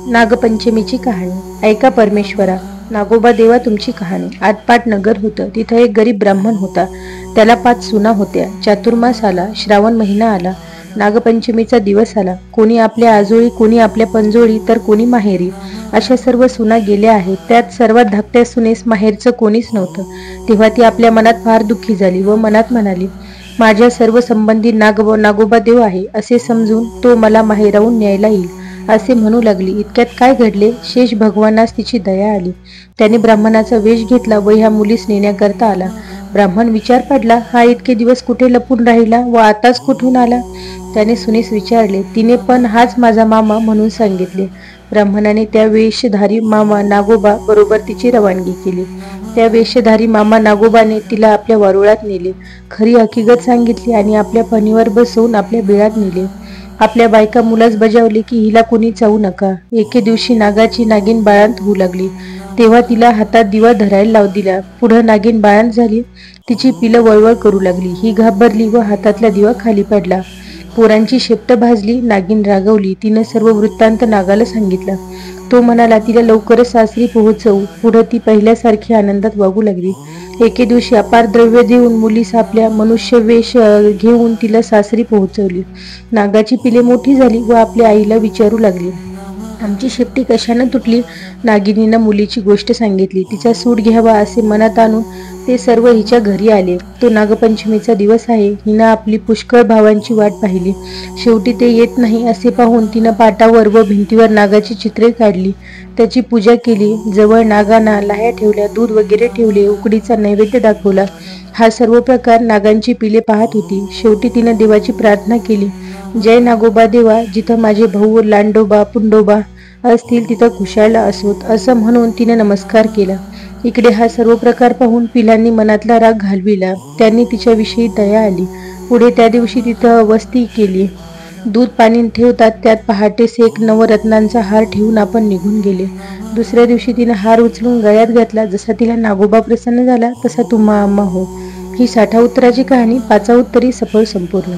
नागपंचमीची कहाणी. ऐका परमेश्वरा, नागोबा देवा तुमची कहाणी. आटपाट नगर होतं. तिथं एक गरीब ब्राह्मण होता. त्याला 5 सुना होत्या. चातुर्मास आला, श्रावण महिना आला, नागपंचमीचा दिवस आला. कोणी आपल्या आजोळी, कोणी आपल्या पंजोळी, तर कोणी माहेरी. अशा सर्व सुना गेल्या आहेत. त्यात सर्वात धाकट्या सुनेस माहेरचं कोणीच नव्हतं. तेव्हा ती आपल्या मनात फार दुःखी झाली व मनात म्हणाली, माझ्या सर्व संबंधी नागोबा देव आहे असे समजून तो मला माहेराहून न्यायला येईल असे म्हणू लागली. इतक्यात काय घडले, शेष भगवानास तिची दया आली. त्याने ब्राह्मणाचा वेश घेतला व ह्या मुलीस नेण्याकरता आला. ब्राह्मण विचार पडला, हा इतके दिवस कुठे लपून राहिला व आताच कुठून आला. त्याने सुनीस विचारले. तिने पण हाच माझा मामा म्हणून सांगितले. ब्राह्मणाने त्या वेशधारी मामा नागोबा बरोबर तिची रवानगी केली. त्या वेशधारी मामा नागोबाने तिला आपल्या वारुळात नेले. खरी हकीकत सांगितली आणि आपल्या फणीवर बसवून आपल्या बिळात नेले. आपल्या बायका मुलास बजावले की हिला कोणी चावू नका. एके दिवशी नागाची नागिन बाळंत होऊ लागली. तेव्हा तिला हातात दिवा धरायला लावू दिला. पुढं नागिन बाळंत झाली. तिची पिलं वळवळ करू लागली. ही घाबरली व हातातला दिवा खाली पडला. पोरांची शेपट भाजली. नागिन रागवली. तिनं सर्व वृत्तांत नागाला सांगितला. तो म्हणाला, तिला लवकरच सासरी पोहोचवू. पुढं ती पहिल्यासारखी आनंदात वागू लागली. एके दिवशी अपार द्रव्य देऊन मुलीस आपल्या मनुष्य वेश घेऊन तिला सासरी पोहोचवली. नागाची पिले मोठी झाली व आपल्या आईला विचारू लागली, आमची शेपटी कशानं तुटली. नागिनीनं मुलीची गोष्ट सांगितली. तिचा सूट घ्यावा असे मनात आणून ते सर्व हिच्या घरी आले. तो नागपंचमीचा दिवस आहे. हिनं आपली पुष्कळ भावांची वाट पाहिली. शेवटी ते येत नाही असे पाहून तिनं पाटावर व भिंतीवर नागाची चित्रे काढली. त्याची पूजा केली. जवळ नागांना लाह्या ठेवल्या, दूध वगैरे ठेवले, उकडीचा नैवेद्य दाखवला. हा सर्व प्रकार नागांची पिले पाहत होती. शेवटी तिनं देवाची प्रार्थना केली. जय नागोबा देवा, जिथं माझे भाऊ लांडोबा पुंडोबा असतील तिथं खुशाला असोत असं म्हणून तिने नमस्कार केला. इकडे हा सर्व प्रकार पाहून पिलांनी मनातला राग घालविला. त्यांनी तिच्याविषयी दया आली. पुढे त्या दिवशी तिथं वस्ती केली. दूध पाणी ठेवतात त्यात पहाटेस एक नवरत्नांचा हार ठेवून आपण निघून गेले. दुसऱ्या दिवशी तिने हार उचलून गळ्यात घातला. जसा तिला नागोबा प्रसन्न झाला तसा तुम्हा आम्हा हो. ही 60 उत्तराची कहाणी. 5 उत्तरी सफळ संपूर्ण.